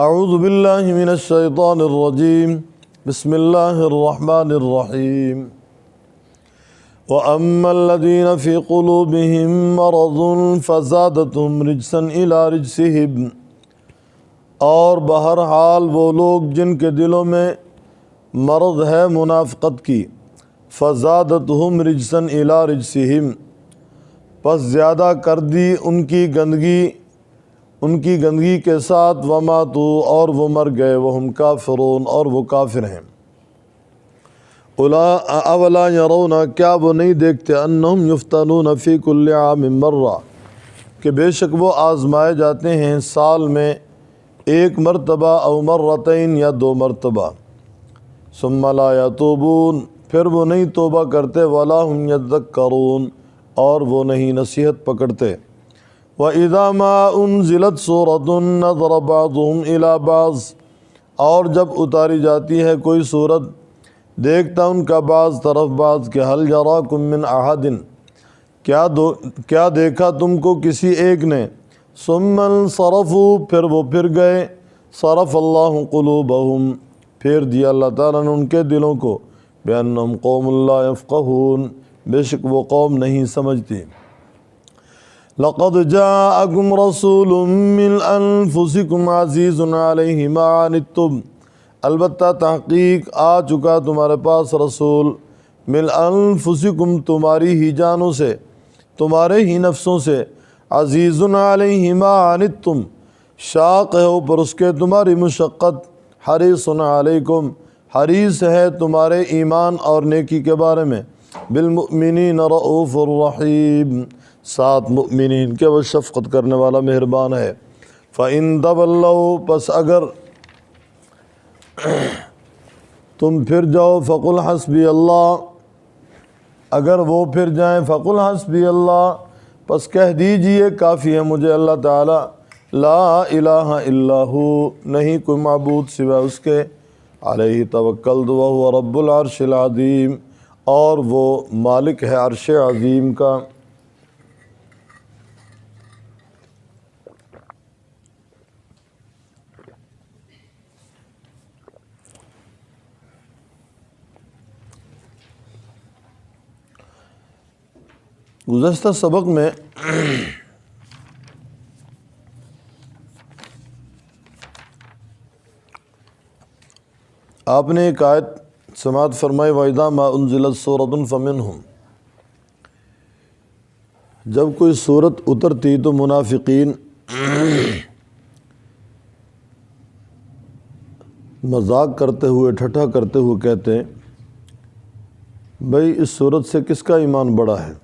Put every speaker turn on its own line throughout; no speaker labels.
اعوذ باللہ من الشیطان الرجیم بسم اللہ الرحمن الرحیم وَأَمَّا الَّذِينَ فِي قُلُوبِهِم مَّرَضٌ فَزَادَتْهُمْ رِجْسًا إِلَىٰ رِجْسِهِمْ، اور بہرحال وہ لوگ جن کے دلوں میں مرض ہے منافقت کی، فَزَادَتْهُمْ رِجْسًا إِلَىٰ رِجْسِهِمْ، پس زیادہ کر دی ان کی گندگی کے ساتھ، وَمَاتُوا، اور وہ مر گئے، وَهُمْ كَافِرُونَ، اور وہ کافر ہیں۔ اولا یرون، کیا وہ نہیں دیکھتے، انہم یفتنون فی کل عام مرہ، کہ بے شک وہ آزمائے جاتے ہیں سال میں ایک مرتبہ، او مرتين، یا دو مرتبہ، ثم لا یتوبون، پھر وہ نہیں توبہ کرتے، ولا هم یذکرون، اور وہ نہیں نصیحت پکڑتے۔ وَإِذَا مَا أُنزِلَتْ سُورَةٌ نَظَرَ بَعْضُهُمْ إِلَىٰ بَعْضٍ، اور جب اتاری جاتی ہے کوئی صورت، دیکھتا ان کا بعض طرف بعض کہ هل یراکم من احد، کیا دیکھا تم کو کسی ایک نے، ثم انصرفوا، پھر وہ پھر گئے، صرف اللہ قلوبہم، پھیر دیا اللہ تعالیٰ نے ان کے دلوں کو، بأنہم قوم لا یفقہون، بے شک وہ قوم نہیں سمجھتی۔ لقد جاءکم رسول من انفسکم عزیز علیہ ما عنتم، البتہ تحقیق آ چکا تمہارے پاس رسول، من انفسکم، تمہاری ہی جانوں سے، تمہارے ہی نفسوں سے، عزیز علیہ ما عنتم، شاق ہے اوپر اس کے تمہاری مشقت، حریص علیکم، حریص ہے تمہارے ایمان اور نیکی کے بارے میں، بالمؤمنین رؤوف الرحیم، ساتھ مؤمنین کے وہ شفقت کرنے والا مہربان ہے۔ فَإِن تَوَلَّوْا، پس اگر تم پھر جاؤ، فقل حسبی اللہ، اگر وہ پھر جائیں، فقل حسبی اللہ، پس کہہ دیجئے کافی ہے مجھے اللہ تعالی، لا الہ الا ہو، نہیں کوئی معبود سوائے اس کے، علیہ توکلت وہو رب العرش العظیم، اور وہ مالک ہے عرش عظیم کا۔ گزشتہ سبق میں آپ نے ایک آیت سماعت فرمائی، وَإِذَا مَا أُنزِلَتْ سُورَةٌ فَمِنْهُمْ، جب کوئی صورت اترتی تو منافقین مذاق کرتے ہوئے، ٹھٹھا کرتے ہوئے کہتے ہیں، بھئی اس صورت سے کس کا ایمان بڑا ہے،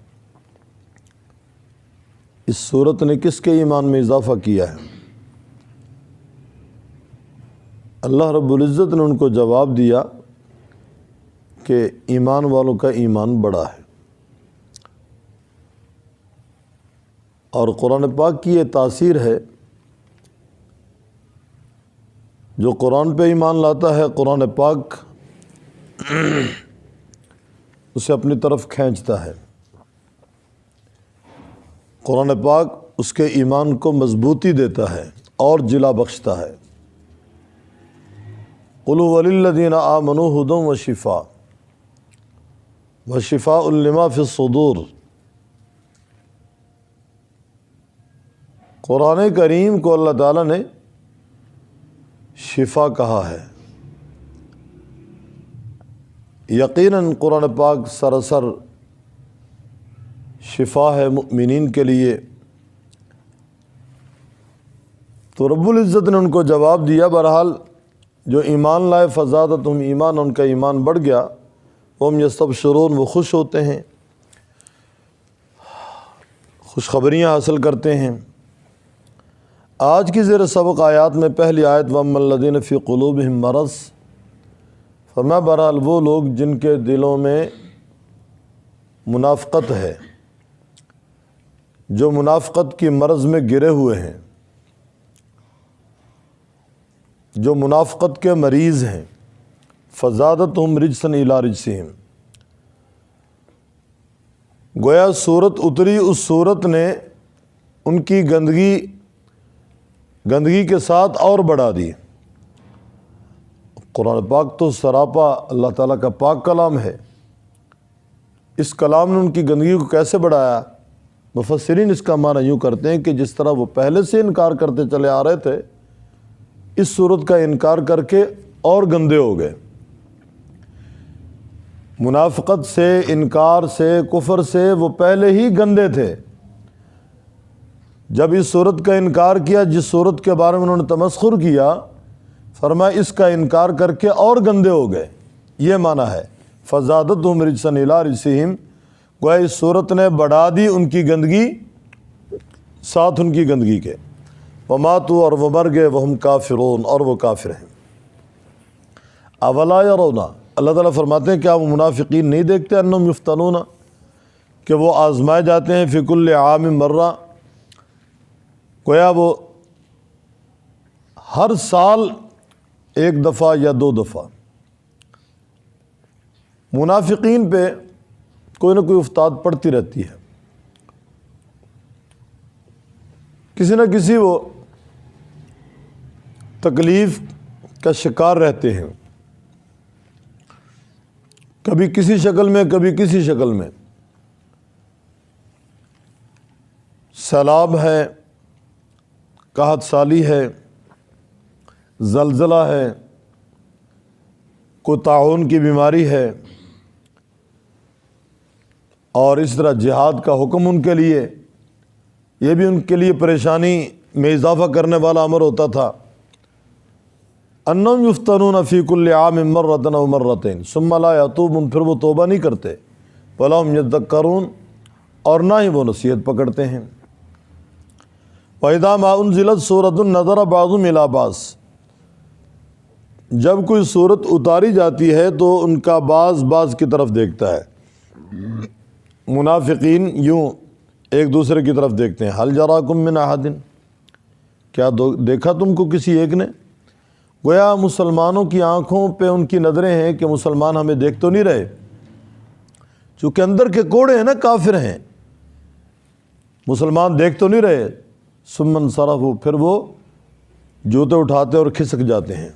اس صورت نے کس کے ایمان میں اضافہ کیا ہے۔ اللہ رب العزت نے ان کو جواب دیا کہ ایمان والوں کا ایمان بڑا ہے، اور قرآن پاک کی یہ تاثیر ہے، جو قرآن پہ ایمان لاتا ہے، قرآن پاک اسے اپنی طرف کھینچتا ہے، قرآن پاک اس کے ایمان کو مضبوطی دیتا ہے اور جلا بخشتا ہے۔ قُلْ هُوَ لِلَّذِينَ آمَنُوا هُدًى وَشِفَاءٌ لِمَا فِي الصُّدُورِ، قرآن کریم کو اللہ تعالیٰ نے شفا کہا ہے۔ یقیناً قرآن پاک سراسر شفا ہے مؤمنین کے لیے۔ تو رب العزت نے ان کو جواب دیا، بہرحال جو ایمان لائے، فزادتہم ایمان، ان کا ایمان بڑھ گیا، ہم یستبشرون، وہ خوش ہوتے ہیں، خوشخبریاں حاصل کرتے ہیں۔ آج کی زیر سبق آیات میں پہلی آیت، وَأَمَّا الَّذِينَ فِي قُلُوبِهِم مَرَضٌ، فرمایا بہرحال وہ لوگ جن کے دلوں میں منافقت ہے، جو منافقت کی مرض میں گرے ہوئے ہیں، جو منافقت کے مریض ہیں، فزادتہم رجسا الی رجسہم، گویا صورت اتری، اس صورت نے ان کی گندگی کے ساتھ اور بڑھا دی۔ قرآن پاک تو سراپا اللہ تعالیٰ کا پاک کلام ہے، اس کلام نے ان کی گندگی کو کیسے بڑھایا؟ مفسرین اس کا معنی یوں کرتے ہیں کہ جس طرح وہ پہلے سے انکار کرتے چلے آ رہے تھے، اس صورت کا انکار کر کے اور گندے ہو گئے۔ منافقت سے، انکار سے، کفر سے وہ پہلے ہی گندے تھے۔ جب اس صورت کا انکار کیا، جس صورت کے بارے میں انہوں نے تمسخر کیا، فرمایا اس کا انکار کر کے اور گندے ہو گئے۔ یہ معنی ہے فزادتہم رجسا الی رجسہم، گویا اس صورت نے بڑھا دی ان کی گندگی ساتھ ان کی گندگی کے۔ وماتوا، اور وہ مر گئے، وہم کافرون، اور وہ کافر ہیں۔ اولا یرون، اللہ تعالیٰ فرماتے ہیں کیا وہ منافقین نہیں دیکھتے انہم یفتنون، کہ وہ آزمائے جاتے ہیں فی کل عام مرہ، گویا وہ ہر سال ایک دفعہ یا دو دفعہ منافقین پہ کوئی نہ کوئی افتاد پڑتی رہتی ہے، کسی نہ کسی وہ تکلیف کا شکار رہتے ہیں، کبھی کسی شکل میں، کبھی کسی شکل میں۔ سیلاب ہے، قحط سالی ہے، زلزلہ ہے، کوئی طاعون کی بیماری ہے، اور اس طرح جہاد کا حکم ان کے لیے، یہ بھی ان کے لیے پریشانی میں اضافہ کرنے والا امر ہوتا تھا۔ انہم یفتنون فی کل عام مرۃ او مرتین ثم لا یتوبون، پھر وہ توبہ نہیں کرتے، ولا هم یذکرون، اور نہ ہی وہ نصیحت پکڑتے ہیں۔ وَإِذَا مَا أُنزِلَتْ سُورَةٌ نَظَرَ بَعْضُهُمْ إِلَىٰ بَعْضٍ، جب کوئی صورت اتاری جاتی ہے تو ان کا بعض کی طرف دیکھتا ہے۔ منافقین یوں ایک دوسرے کی طرف دیکھتے ہیں، حل جراکم من احد، کیا دیکھا تم کو کسی ایک نے؟ گویا مسلمانوں کی آنکھوں پہ ان کی نظریں ہیں کہ مسلمان ہمیں دیکھ تو نہیں رہے، چونکہ اندر کے کوڑے ہیں نا، کافر ہیں، مسلمان دیکھ تو نہیں رہے۔ ثم انصرفوا، پھر وہ جوتے اٹھاتے اور کھسک جاتے ہیں۔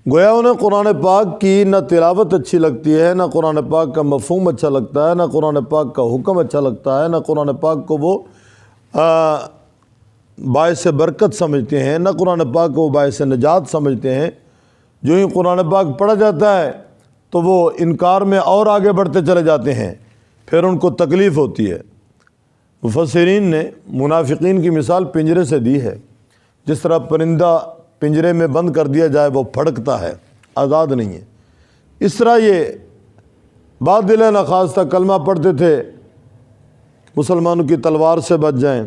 گویا انہیں قرآن پاک کی نہ تلاوت اچھی لگتی ہے، نہ قرآن پاک کا مفہوم اچھا لگتا ہے، نہ قرآن پاک کا حکم اچھا لگتا ہے، نہ قرآن پاک کو وہ باعث برکت سمجھتے ہیں، نہ قرآن پاک کو وہ باعث نجات سمجھتے ہیں۔ جو ہی قرآن پاک پڑھا جاتا ہے تو وہ انکار میں اور آگے بڑھتے چلے جاتے ہیں، پھر ان کو تکلیف ہوتی ہے۔ مفسرین نے منافقین کی مثال پنجرے سے دی ہے، جس طرح پرندہ پنجرے میں بند کر دیا جائے وہ پھڑکتا ہے، آزاد نہیں ہے، اس طرح یہ بعد دل نخواستہ کلمہ پڑھتے تھے مسلمانوں کی تلوار سے بچ جائیں،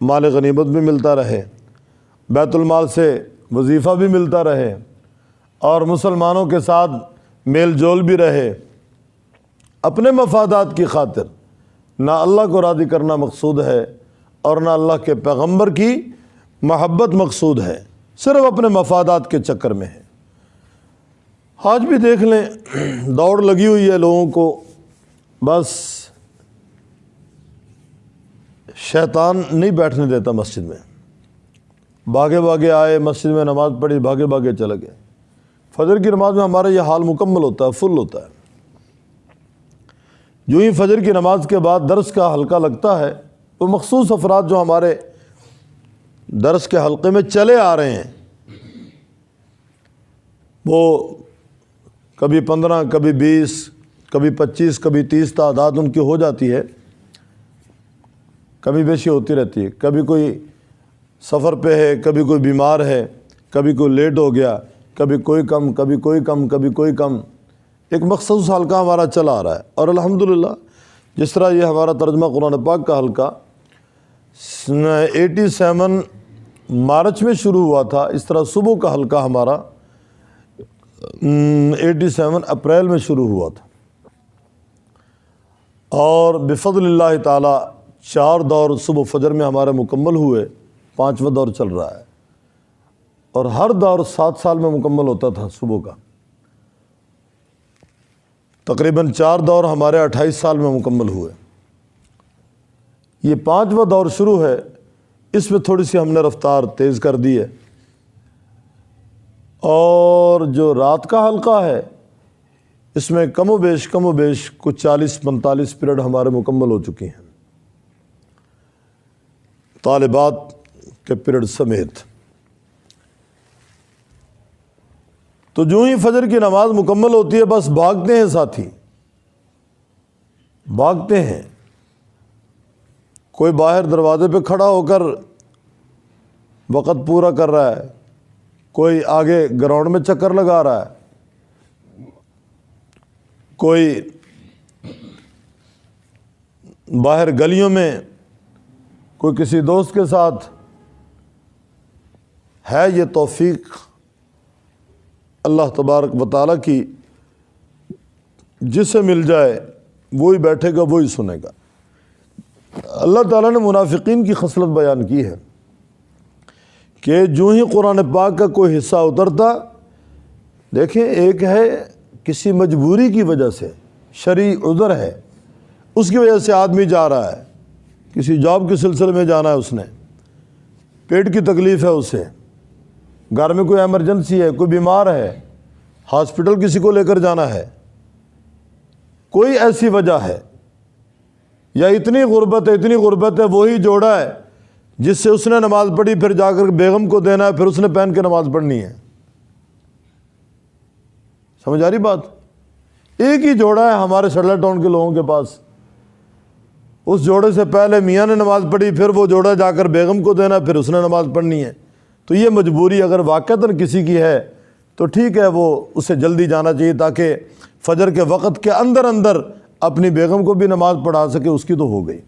مال غنیمت بھی ملتا رہے، بیت المال سے وظیفہ بھی ملتا رہے، اور مسلمانوں کے ساتھ میل جول بھی رہے۔ اپنے مفادات کی خاطر نہ اللہ کو راضی کرنا مقصود ہے اور نہ اللہ کے پیغمبر کی محبت مقصود ہے، صرف اپنے مفادات کے چکر میں ہے۔ آج بھی دیکھ لیں، دوڑ لگی ہوئی ہے لوگوں کو، بس شیطان نہیں بیٹھنے دیتا مسجد میں، بھاگے بھاگے آئے، مسجد میں نماز پڑھی، بھاگے بھاگے چلے گئے۔ فجر کی نماز میں ہمارا یہ حال مکمل ہوتا ہے، فل ہوتا ہے۔ جو ہی فجر کی نماز کے بعد درس کا حلقہ لگتا ہے، وہ مخصوص افراد جو ہمارے درس کے حلقے میں چلے آ رہے ہیں، وہ کبھی 15، کبھی 20، کبھی 25، کبھی 30 تعداد ان کی ہو جاتی ہے، کبھی بیشی ہوتی رہتی ہے۔ کبھی کوئی سفر پہ ہے، کبھی کوئی بیمار ہے، کبھی کوئی لیٹ ہو گیا، کبھی کوئی کم، کبھی کوئی کم، کبھی کوئی کم، ایک مخصوص حلقہ ہمارا چلا آ رہا ہے۔ اور الحمدللہ جس طرح یہ ہمارا ترجمہ قرآن پاک کا حلقہ 87 مارچ میں شروع ہوا تھا، اس طرح صبح کا حلقہ ہمارا 87 اپریل میں شروع ہوا تھا، اور بفضل اللہ تعالی 4 دور صبح فجر میں ہمارے مکمل ہوئے، 5واں دور چل رہا ہے، اور ہر دور 7 سال میں مکمل ہوتا تھا صبح کا۔ تقریباً 4 دور ہمارے 28 سال میں مکمل ہوئے۔ یہ 5واں دور شروع ہے، اس میں تھوڑی سی ہم نے رفتار تیز کر دی ہے، اور جو رات کا حلقہ ہے اس میں کم و بیش کچھ 40-45 پیریڈ ہمارے مکمل ہو چکی ہیں، طالبات کے پیریڈ سمیت۔ تو جو ہی فجر کی نماز مکمل ہوتی ہے بس بھاگتے ہیں ساتھی، بھاگتے ہیں۔ کوئی باہر دروازے پہ کھڑا ہو کر وقت پورا کر رہا ہے، کوئی آگے گراؤنڈ میں چکر لگا رہا ہے، کوئی باہر گلیوں میں کوئی کسی دوست کے ساتھ ہے۔ یہ توفیق اللہ تبارک و تعالیٰ کی، جسے مل جائے وہی بیٹھے گا وہی سنے گا۔ اللہ تعالیٰ نے منافقین کی خصلت بیان کی ہے کہ جو ہی قرآن پاک کا کوئی حصہ اترتا، دیکھیں ایک ہے کسی مجبوری کی وجہ سے، شرعی عذر ہے، اس کی وجہ سے آدمی جا رہا ہے، کسی جاب کے سلسلے میں جانا ہے، اس نے پیٹ کی تکلیف ہے، اسے گھر میں کوئی ایمرجنسی ہے، کوئی بیمار ہے، ہاسپٹل کسی کو لے کر جانا ہے، کوئی ایسی وجہ ہے، یا اتنی غربت ہے، وہی جوڑا ہے جس سے اس نے نماز پڑھی، پھر جا کر بیگم کو دینا ہے، پھر اس نے پہن کے نماز پڑھنی ہے۔ سمجھ آ رہی بات؟ ایک ہی جوڑا ہے ہمارے سرلا ٹاؤن کے لوگوں کے پاس، اس جوڑے سے پہلے میاں نے نماز پڑھی، پھر وہ جوڑا جا کر بیگم کو دینا، پھر اس نے نماز پڑھنی ہے۔ تو یہ مجبوری اگر واقعتاً کسی کی ہے تو ٹھیک ہے، وہ اسے جلدی جانا چاہیے تاکہ فجر کے وقت کے اندر اپنی بیگم کو بھی نماز پڑھا سکے، اس کی تو ہو گئی۔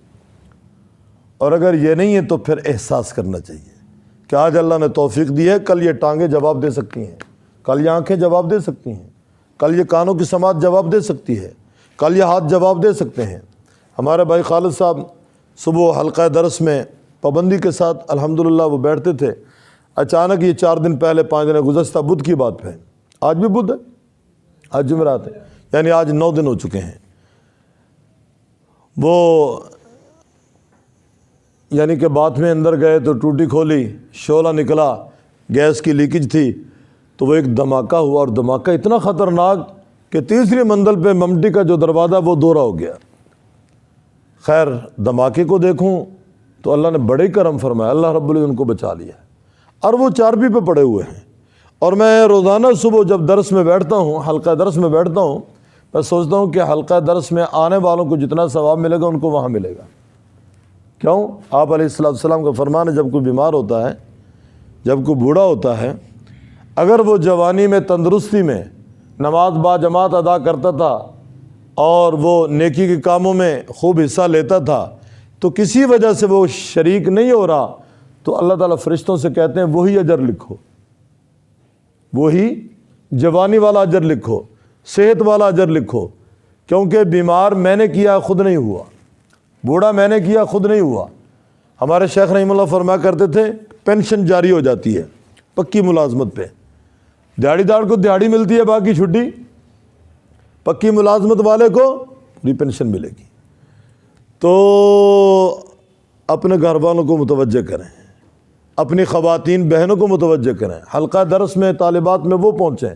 اور اگر یہ نہیں ہے تو پھر احساس کرنا چاہیے کہ آج اللہ نے توفیق دی ہے، کل یہ ٹانگیں جواب دے سکتی ہیں، کل یہ آنکھیں جواب دے سکتی ہیں، کل یہ کانوں کی سماعت جواب دے سکتی ہے، کل یہ ہاتھ جواب دے سکتے ہیں۔ ہمارے بھائی خالد صاحب صبح حلقہ درس میں پابندی کے ساتھ الحمدللہ وہ بیٹھتے تھے، اچانک یہ 4 دن پہلے 5 دن گزشتہ بدھ کی بات پہ، آج بھی بدھ ہے، آج جمعرات ہے، یعنی آج 9 دن ہو چکے ہیں، وہ یعنی کہ باتھ میں اندر گئے تو ٹوٹی کھولی، شعلہ نکلا، گیس کی لیکیج تھی، تو وہ ایک دھماکہ ہوا، اور دھماکہ اتنا خطرناک کہ تیسری منزل پہ ممٹی کا جو دروازہ وہ دورہ ہو گیا۔ خیر دھماکے کو دیکھوں تو اللہ نے بڑے کرم فرمایا، اللہ رب العزت ان کو بچا لیا، اور وہ چارپی پہ پڑے ہوئے ہیں۔ اور میں روزانہ صبح جب درس میں بیٹھتا ہوں، حلقہ درس میں بیٹھتا ہوں، میں سوچتا ہوں کہ حلقہ درس میں آنے والوں کو جتنا ثواب ملے گا ان کو وہاں ملے گا۔ کیوں؟ آپ علیہ السلام کا فرمان ہے، جب کوئی بیمار ہوتا ہے، جب کوئی بوڑھا ہوتا ہے، اگر وہ جوانی میں تندرستی میں نماز با جماعت ادا کرتا تھا اور وہ نیکی کے کاموں میں خوب حصہ لیتا تھا، تو کسی وجہ سے وہ شریک نہیں ہو رہا، تو اللہ تعالیٰ فرشتوں سے کہتے ہیں وہی اجر لکھو، وہی جوانی والا اجر لکھو، صحت والا اجر لکھو، کیونکہ بیمار میں نے کیا خود نہیں ہوا، بوڑھا میں نے کیا خود نہیں ہوا۔ ہمارے شیخ رحمہ اللہ فرمایا کرتے تھے پینشن جاری ہو جاتی ہے پکی ملازمت پہ، دیہڑی دار کو دیہڑی ملتی ہے، باقی چھٹی، پکی ملازمت والے کو پوری پینشن ملے گی۔ تو اپنے گھر والوں کو متوجہ کریں، اپنی خواتین بہنوں کو متوجہ کریں، حلقہ درس میں طالبات میں وہ پہنچیں،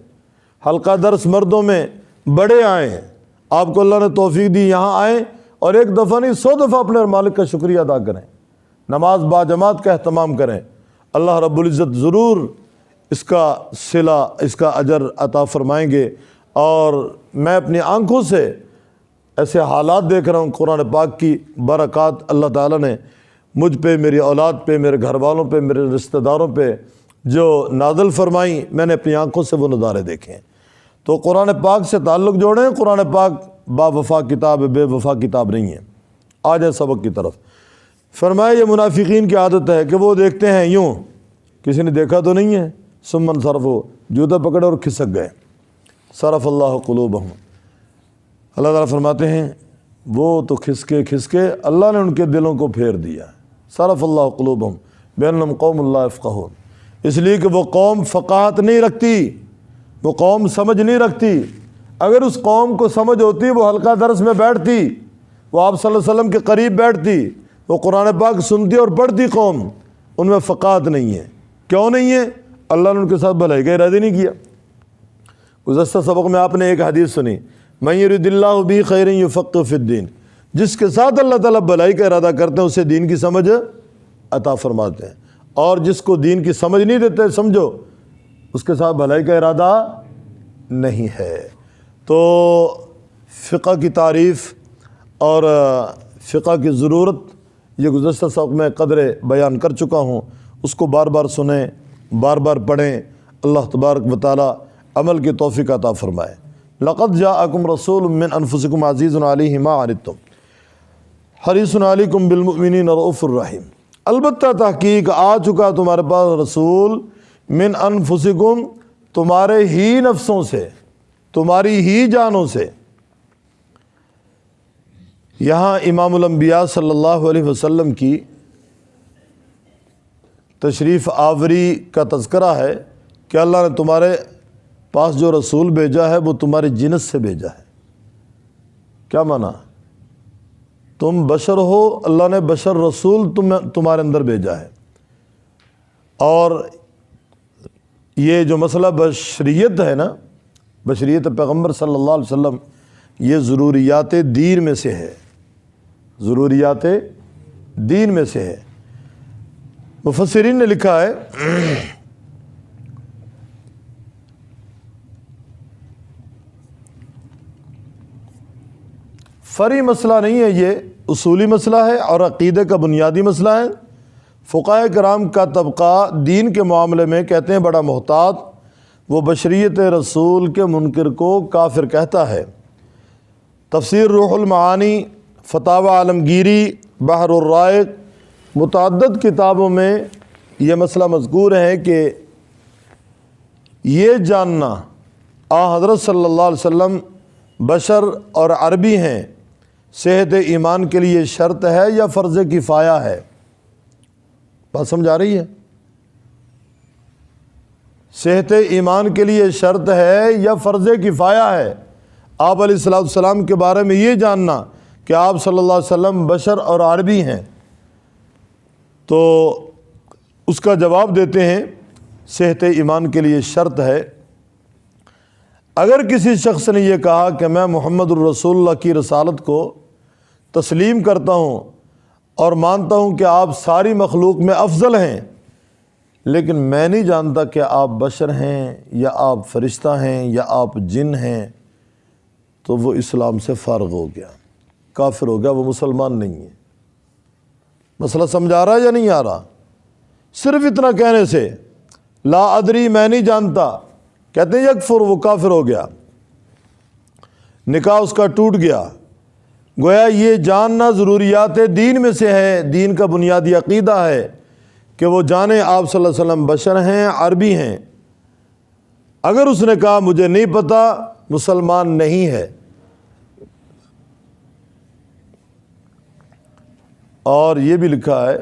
حلقہ درس مردوں میں بڑے آئیں، آپ کو اللہ نے توفیق دی یہاں آئیں، اور ایک دفعہ نہیں 100 دفعہ اپنے مالک کا شکریہ ادا کریں، نماز با جماعت کا اہتمام کریں، اللہ رب العزت ضرور اس کا صلہ، اس کا اجر عطا فرمائیں گے۔ اور میں اپنی آنکھوں سے ایسے حالات دیکھ رہا ہوں، قرآن پاک کی برکات اللہ تعالیٰ نے مجھ پہ، میری اولاد پہ، میرے گھر والوں پہ، میرے رشتہ داروں پہ جو نازل فرمائیں، میں نے اپنی آنکھوں سے وہ نظارے دیکھے ہیں۔ تو قرآن پاک سے تعلق جوڑیں، قرآن پاک با وفا کتاب ہے، بے وفا کتاب نہیں ہے۔ آ جائیں سبق کی طرف۔ فرمایا یہ منافقین کی عادت ہے کہ وہ دیکھتے ہیں یوں، کسی نے دیکھا تو نہیں ہے، سمن صرف ہو، جوتا پکڑے اور کھسک گئے، صرف اللہ قلوبہم۔ اللہ تعالیٰ فرماتے ہیں وہ تو کھسکے اللہ نے ان کے دلوں کو پھیر دیا، صرف اللہ قلوبہم بینہم قوم لا یفقہون، اس لیے کہ وہ قوم فقاہت نہیں رکھتی، وہ قوم سمجھ نہیں رکھتی۔ اگر اس قوم کو سمجھ ہوتی وہ حلقہ درس میں بیٹھتی، وہ آپ صلی اللہ علیہ وسلم کے قریب بیٹھتی، وہ قرآن پاک سنتی اور پڑھتی۔ قوم ان میں فقاہت نہیں ہے، کیوں نہیں ہے؟ اللہ نے ان کے ساتھ بھلائی کا ارادہ نہیں کیا۔ گزشتہ سبق میں آپ نے ایک حدیث سنی، من یرید اللہ بہ خیرا یفقہ فی الدین، جس کے ساتھ اللہ تعالیٰ بھلائی کا ارادہ کرتے ہیں اسے دین کی سمجھ عطا فرماتے ہیں، اور جس کو دین کی سمجھ نہیں دیتے سمجھو اس کے ساتھ بھلائی کا ارادہ نہیں ہے۔ تو فقہ کی تعریف اور فقہ کی ضرورت یہ گزشتہ سبق میں قدر بیان کر چکا ہوں، اس کو بار بار سنیں، بار بار پڑھیں، اللہ تبارک و تعالی عمل کی توفیق عطا فرمائے۔ لقد جاءکم رسول من انفسکم عزیز علیہ ما عنتم حریص علیکم بالمؤمنین رؤوف الرحیم، البتہ تحقیق آ چکا تمہارے پاس رسول من انفسکم، تمہارے ہی نفسوں سے، تمہاری ہی جانوں سے۔ یہاں امام الانبیاء صلی اللہ علیہ وسلم کی تشریف آوری کا تذکرہ ہے کہ اللہ نے تمہارے پاس جو رسول بھیجا ہے وہ تمہاری جنس سے بھیجا ہے۔ کیا معنی؟ تم بشر ہو، اللہ نے بشر رسول تمہارے اندر بھیجا ہے، اور یہ جو مسئلہ بشریت ہے نا، بشریت پیغمبر صلی اللہ علیہ وسلم، یہ ضروریات دین میں سے ہے، ضروریات دین میں سے ہے۔ مفسرین نے لکھا ہے فرعی مسئلہ نہیں ہے، یہ اصولی مسئلہ ہے اور عقیدے کا بنیادی مسئلہ ہے۔ فقہاء کرام کا طبقہ دین کے معاملے میں کہتے ہیں بڑا محتاط، وہ بشریت رسول کے منکر کو کافر کہتا ہے۔ تفسیر روح المعانی، فتاوی عالمگیری، بحر الرائق، متعدد کتابوں میں یہ مسئلہ مذکور ہے کہ یہ جاننا حضرت صلی اللہ علیہ وسلم بشر اور عربی ہیں صحت ایمان کے لیے شرط ہے یا فرض کفایہ ہے؟ بات سمجھ آ رہی ہے؟ صحت ایمان کے لیے شرط ہے یا فرض کفایہ ہے؟ آپ علیہ السلام کے بارے میں یہ جاننا کہ آپ صلی اللہ علیہ وسلم بشر اور عربی ہیں، تو اس کا جواب دیتے ہیں صحت ایمان کے لیے شرط ہے۔ اگر کسی شخص نے یہ کہا کہ میں محمد الرسول اللہ کی رسالت کو تسلیم کرتا ہوں اور مانتا ہوں کہ آپ ساری مخلوق میں افضل ہیں، لیکن میں نہیں جانتا کہ آپ بشر ہیں یا آپ فرشتہ ہیں یا آپ جن ہیں، تو وہ اسلام سے فارغ ہو گیا، کافر ہو گیا، وہ مسلمان نہیں ہے۔ مسئلہ سمجھ آ رہا ہے یا نہیں آ رہا؟ صرف اتنا کہنے سے لا ادری، میں نہیں جانتا، کہتے ہیں یکفر، وہ کافر ہو گیا، نکاح اس کا ٹوٹ گیا۔ گویا یہ جاننا ضروریات دین میں سے ہے، دین کا بنیادی عقیدہ ہے کہ وہ جانے آپ صلی اللہ علیہ وسلم بشر ہیں، عربی ہیں۔ اگر اس نے کہا مجھے نہیں پتہ، مسلمان نہیں ہے۔ اور یہ بھی لکھا ہے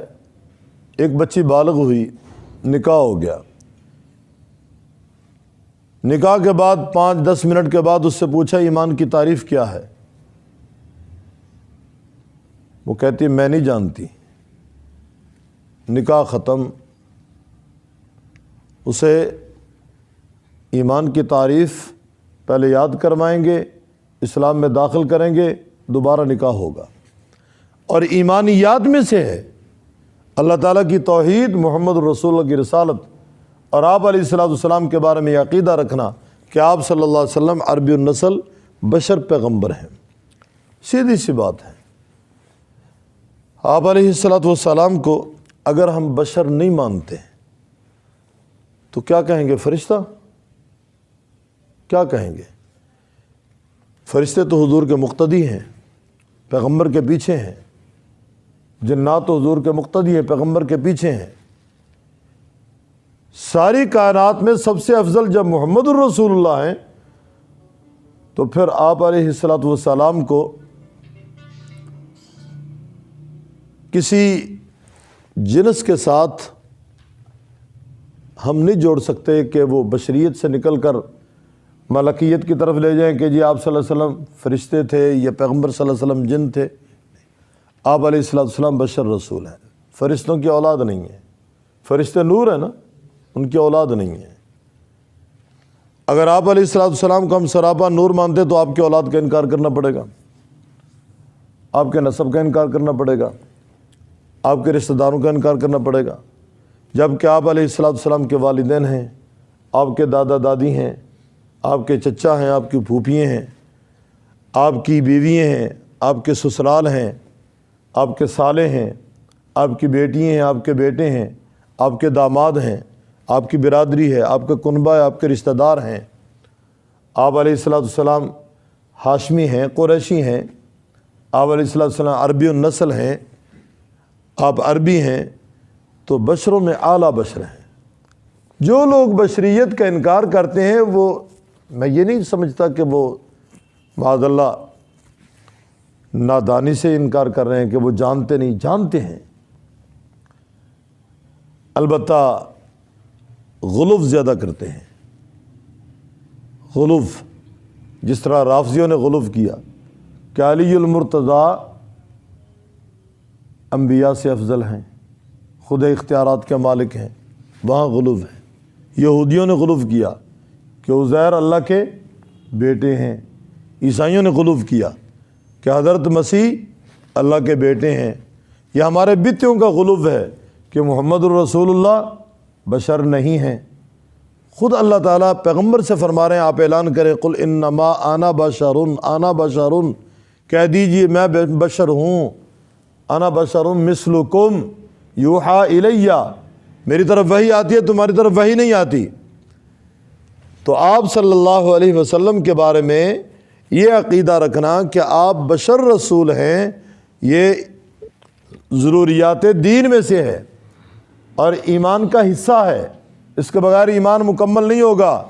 ایک بچی بالغ ہوئی، نکاح ہو گیا، نکاح کے بعد 5-10 منٹ کے بعد اس سے پوچھا ایمان کی تعریف کیا ہے؟ وہ کہتی ہے میں نہیں جانتی۔ نکاح ختم، اسے ایمان کی تعریف پہلے یاد کروائیں گے، اسلام میں داخل کریں گے، دوبارہ نکاح ہوگا۔ اور ایمانیات میں سے ہے اللہ تعالیٰ کی توحید، محمد الرسول اللہ کی رسالت، اور آپ علیہ السلام کے بارے میں یہ عقیدہ رکھنا کہ آپ صلی اللہ علیہ وسلم عربی النسل بشر پیغمبر ہیں۔ سیدھی سی بات ہے۔ آپ علیہ السلام کو اگر ہم بشر نہیں مانتے تو کیا کہیں گے؟ فرشتہ؟ کیا کہیں گے؟ فرشتے تو حضور کے مقتدی ہیں، پیغمبر کے پیچھے ہیں، جنات تو حضور کے مقتدی ہیں، پیغمبر کے پیچھے ہیں۔ ساری کائنات میں سب سے افضل جب محمد الرسول اللہ ہیں تو پھر آپ علیہ السلام کو کسی جنس کے ساتھ ہم نہیں جوڑ سکتے کہ وہ بشریت سے نکل کر ملکیت کی طرف لے جائیں کہ جی آپ صلی اللہ علیہ وسلم فرشتے تھے یا پیغمبر صلی اللہ علیہ وسلم جن تھے۔ آپ علیہ السلام بشر رسول ہیں، فرشتوں کی اولاد نہیں ہے۔ فرشتے نور ہیں نا، ان کی اولاد نہیں ہے۔ اگر آپ علیہ الصلوۃ والسلام کو ہم سراپا نور مانتے تو آپ کی اولاد کا انکار کرنا پڑے گا، آپ کے نسب کا انکار کرنا پڑے گا، آپ کے رشتہ داروں کا انکار کرنا پڑے گا، جب کہ آپ علیہ الصلوۃ والسلام کے والدین ہیں، آپ کے دادا دادی ہیں، آپ کے چچا ہیں، آپ کی پھوپھییں ہیں، آپ کی بیوییں ہیں، آپ کے سسرال ہیں، آپ کے سالے ہیں، آپ کی بیٹیاں ہیں، آپ کے بیٹے ہیں، آپ کے داماد ہیں، آپ کی برادری ہے، آپ کا کنبہ ہے، آپ کے رشتہ دار ہیں، آپ علیہ الصلوۃ والسلام ہاشمی ہیں، قریشی ہیں، آپ علیہ الصلوۃ والسلام عربی النسل ہیں، آپ عربی ہیں، تو بشروں میں اعلیٰ بشر ہیں۔ جو لوگ بشریت کا انکار کرتے ہیں وہ، میں یہ نہیں سمجھتا کہ وہ معاذ اللہ نادانی سے انکار کر رہے ہیں کہ وہ جانتے نہیں، جانتے ہیں، البتہ غلو زیادہ کرتے ہیں۔ غلو جس طرح رافضیوں نے غلو کیا کہ علی المرتضیٰ انبیاء سے افضل ہیں، خود اختیارات کے مالک ہیں، وہاں غلو ہے۔ یہودیوں نے غلو کیا کہ عزیر اللہ کے بیٹے ہیں، عیسائیوں نے غلو کیا کہ حضرت مسیح اللہ کے بیٹے ہیں۔ یہ ہمارے بدعتوں کا غلو ہے کہ محمد الرسول اللہ بشر نہیں ہیں۔ خود اللہ تعالیٰ پیغمبر سے فرما رہے ہیں، آپ اعلان کریں قل انما انا بشر، کہہ دیجئے میں بشر ہوں، انا بشر مثلکم یوحا الیہ، میری طرف وحی آتی ہے، تمہاری طرف وحی نہیں آتی۔ تو آپ صلی اللہ علیہ وسلم کے بارے میں یہ عقیدہ رکھنا کہ آپ بشر رسول ہیں، یہ ضروریات دین میں سے ہے اور ایمان کا حصہ ہے، اس کے بغیر ایمان مکمل نہیں ہوگا۔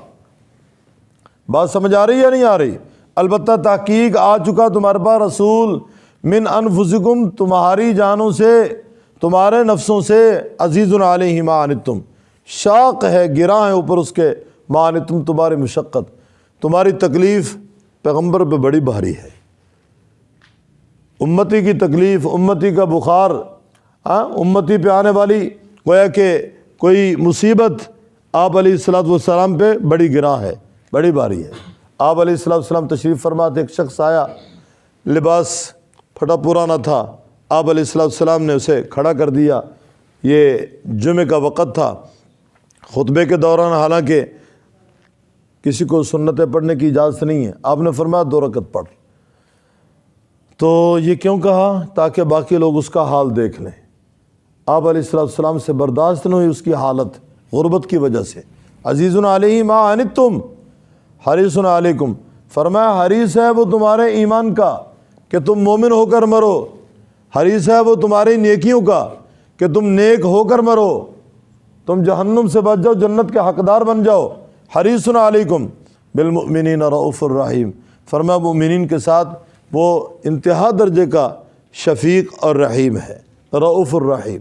بات سمجھ آ رہی ہے نہیں آ رہی؟ البتہ تحقیق آ چکا تمہارے پاس رسول من انفسکم، تمہاری جانوں سے، تمہارے نفسوں سے، عزیز علیہ ما عنتم، شاق ہے، گراں ہے اوپر اس کے، ما عنتم، تمہاری مشقت، تمہاری تکلیف پیغمبر پہ بڑی بھاری ہے۔ امتی کی تکلیف، امتی کا بخار، امتی پہ آنے والی گویا کہ کوئی مصیبت آپ علیہ الصلوۃ والسلام پہ بڑی گراں ہے، بڑی بھاری ہے۔ آپ علیہ الصلوۃ والسلام تشریف فرما تھے، ایک شخص آیا، لباس پھٹا پرانا تھا، آپ علیہ الصلوۃ والسلام نے اسے کھڑا کر دیا۔ یہ جمعہ کا وقت تھا، خطبے کے دوران حالانکہ کسی کو سنتیں پڑھنے کی اجازت نہیں ہے، آپ نے فرمایا 2 رکعت پڑھ۔ تو یہ کیوں کہا؟ تاکہ باقی لوگ اس کا حال دیکھ لیں۔ آپ علیہ الصلوۃ والسلام سے برداشت نہیں ہوئی اس کی حالت غربت کی وجہ سے۔ عزیز علیہ ما عنتم حریص علیکم، فرمایا حریص ہے وہ تمہارے ایمان کا کہ تم مومن ہو کر مرو، حریص ہے وہ تمہاری نیکیوں کا کہ تم نیک ہو کر مرو، تم جہنم سے بچ جاؤ، جنت کے حقدار بن جاؤ۔ حریص علیکم بالمؤمنین رؤوف الرحیم، فرمایا مومنین کے ساتھ وہ انتہا درجے کا شفیق اور رحیم ہے، رؤوف الرحیم۔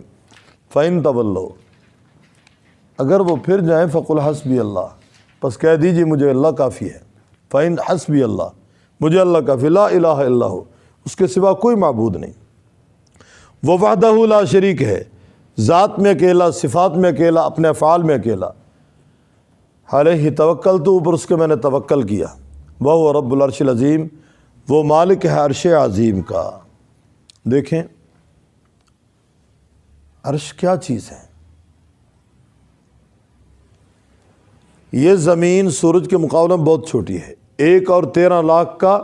فَإِن تَوَلَّوْا، اگر وہ پھر جائیں، فَقُلْ حَسْبِيَ اللَّهُ، پس کہہ دیجیے مجھے اللہ کافی ہے۔ فَإِن حَسْبِيَ اللَّهُ، مجھے اللہ کافی، لا الہ الا ہو، اس کے سوا کوئی معبود نہیں۔ وہ وحدہ لا شریک ہے، ذات میں اکیلا، صفات میں اکیلا، اپنے افعال میں اکیلا۔ علیہ توکلت، اوپر اس کے میں نے توکل کیا۔ وہ رب العرش العظیم، وہ مالک ہے عرش عظیم کا۔ دیکھیں عرش کیا چیز ہے؟ یہ زمین سورج کے مقابلے میں بہت چھوٹی ہے، 1 اور 13 لاکھ کا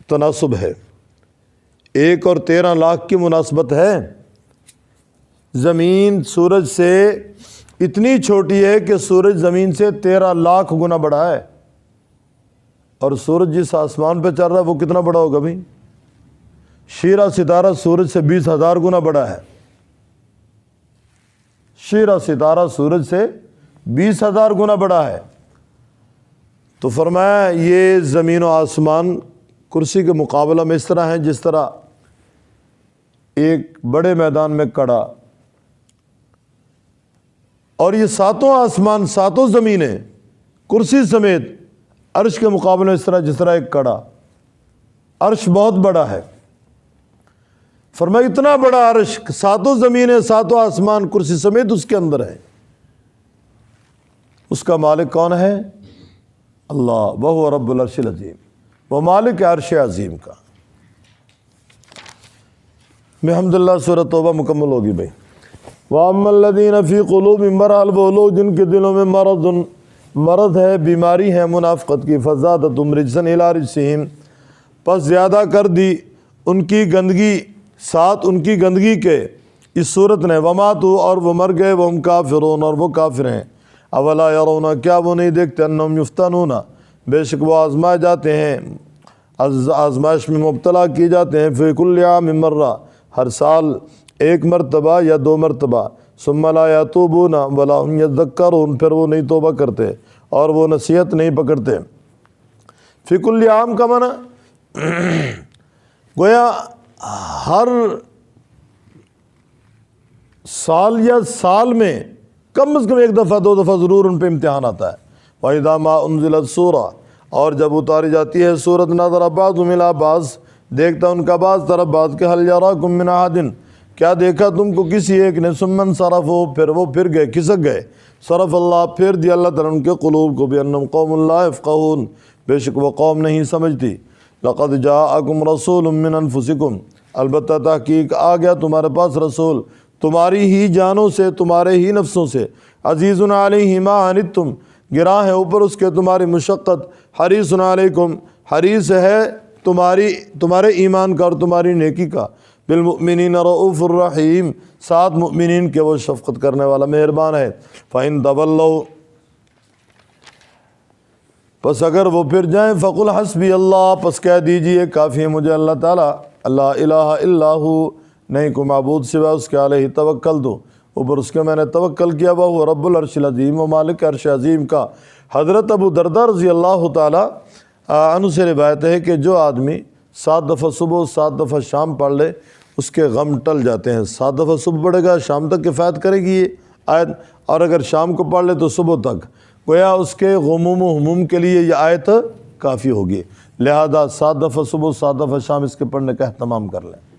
تناسب ہے، 1 اور 13 لاکھ کی مناسبت ہے۔ زمین سورج سے اتنی چھوٹی ہے کہ سورج زمین سے 13 لاکھ گنا بڑا ہے، اور سورج جس آسمان پہ چل رہا ہے وہ کتنا بڑا ہوگا بھائی؟ شیرہ ستارہ سورج سے 20,000 گنا بڑا ہے، شیرہ ستارہ سورج سے 20,000 گنا بڑا ہے۔ تو فرمایا یہ زمین و آسمان کرسی کے مقابلہ میں اس طرح ہیں جس طرح ایک بڑے میدان میں کڑا، اور یہ 7 آسمان 7 زمینیں کرسی سمیت عرش کے مقابلے میں اس طرح جس طرح ایک کڑا۔ عرش بہت بڑا ہے، فرمایا اتنا بڑا عرش، 7 زمینیں 7 آسمان کرسی سمیت اس کے اندر ہے۔ اس کا مالک کون ہے؟ اللہ، وہو رب العرش العظیم، وہ مالک عرش عظیم کا۔ الحمدللہ سورۃ توبہ مکمل ہوگی بھائی۔ وَأَمَّا الَّذِينَ فِي قُلُوبِهِم مَرَضٌ، وہ لوگ جن کے دلوں میں مرض ہے، بیماری ہے منافقت کی، فَزَادَتْهُمْ رِجْسًا إِلَىٰ رِجْسِهِمْ، پس زیادہ کر دی ان کی گندگی ساتھ ان کی گندگی کے اس صورت نے، وَمَاتُوا، اور وہ مر گئے، وَهُمْ كَافِرُونَ، اور وہ کافر ہیں۔ أَوَلَا يَرَوْنَ، کیا وہ نہیں دیکھتے، أَنَّهُمْ يُفْتَنُونَ، بے شک وہ آزمائے جاتے ہیں، آزمائش میں مبتلا کیے جاتے ہیں، فِي كُلِّ عَامٍ مرہ، ہر سال ایک مرتبہ یا دو مرتبہ، ثم لا یتوبون ولا هم یذکرون، پھر وہ نہیں توبہ کرتے اور وہ نصیحت نہیں پکڑتے۔ فی کل عام کا معنی گویا ہر سال یا سال میں کم از کم ایک دفعہ دو دفعہ ضرور ان پہ امتحان آتا ہے۔ وَإِذَا مَا أُنزِلَتْ سورہ، اور جب اتاری جاتی ہے سورت، نظر بعضهم إِلَىٰ بعض، دیکھتا ان کا بعض طرف بعض کے، هل يراكم من أحد، کیا دیکھا تم کو کسی ایک نے، ثم انصرفوا، پھر وہ پھر گئے، کھسک گئے، صرف اللہ، پھیر دیا اللہ تعالیٰ ان کے قلوب کو، بأنهم قوم لا يفقهون، بے شک وہ قوم نہیں سمجھتی۔ لقد جاءکم رسول من انفسکم، البتہ تحقیق آ گیا تمہارے پاس رسول تمہاری ہی جانوں سے، تمہارے ہی نفسوں سے، عزیز علیہ ما عنتم، گراں ہے اوپر اس کے تمہاری مشقت، حریص علیکم، حریص ہے تمہارے ایمان کا اور تمہاری نیکی کا، بالمؤمنین رؤوف الرحیم، ساتھ مؤمنین کے وہ شفقت کرنے والا مہربان ہے۔ فَإِن تَوَلَّوْا، پس اگر وہ پھر جائیں، فَقُلْ حَسْبِيَ اللَّهُ، پس کہہ دیجئے کافی ہے مجھے اللہ تعالیٰ، لا الہ الا ہو، نہیں کوئی معبود سوا اس کے، علیہ توکل دو، اوپر اس کے میں نے توکل کیا، وہ رب العرش العظیم، و مالک عرش عظیم کا۔ حضرت ابو درداء رضی اللہ تعالیٰ عنہ سے روایت ہے کہ جو آدمی 7 دفعہ صبح 7 دفعہ شام پڑھ لے، اس کے غم ٹل جاتے ہیں۔ 7 دفعہ صبح پڑھے گا، شام تک کفایت کرے گی یہ آیت، اور اگر شام کو پڑھ لے تو صبح تک، گویا اس کے غموم و ہموم کے لیے یہ آیت کافی ہوگی۔ لہذا 7 دفعہ صبح 7 دفعہ شام اس کے پڑھنے کا اہتمام کر لیں۔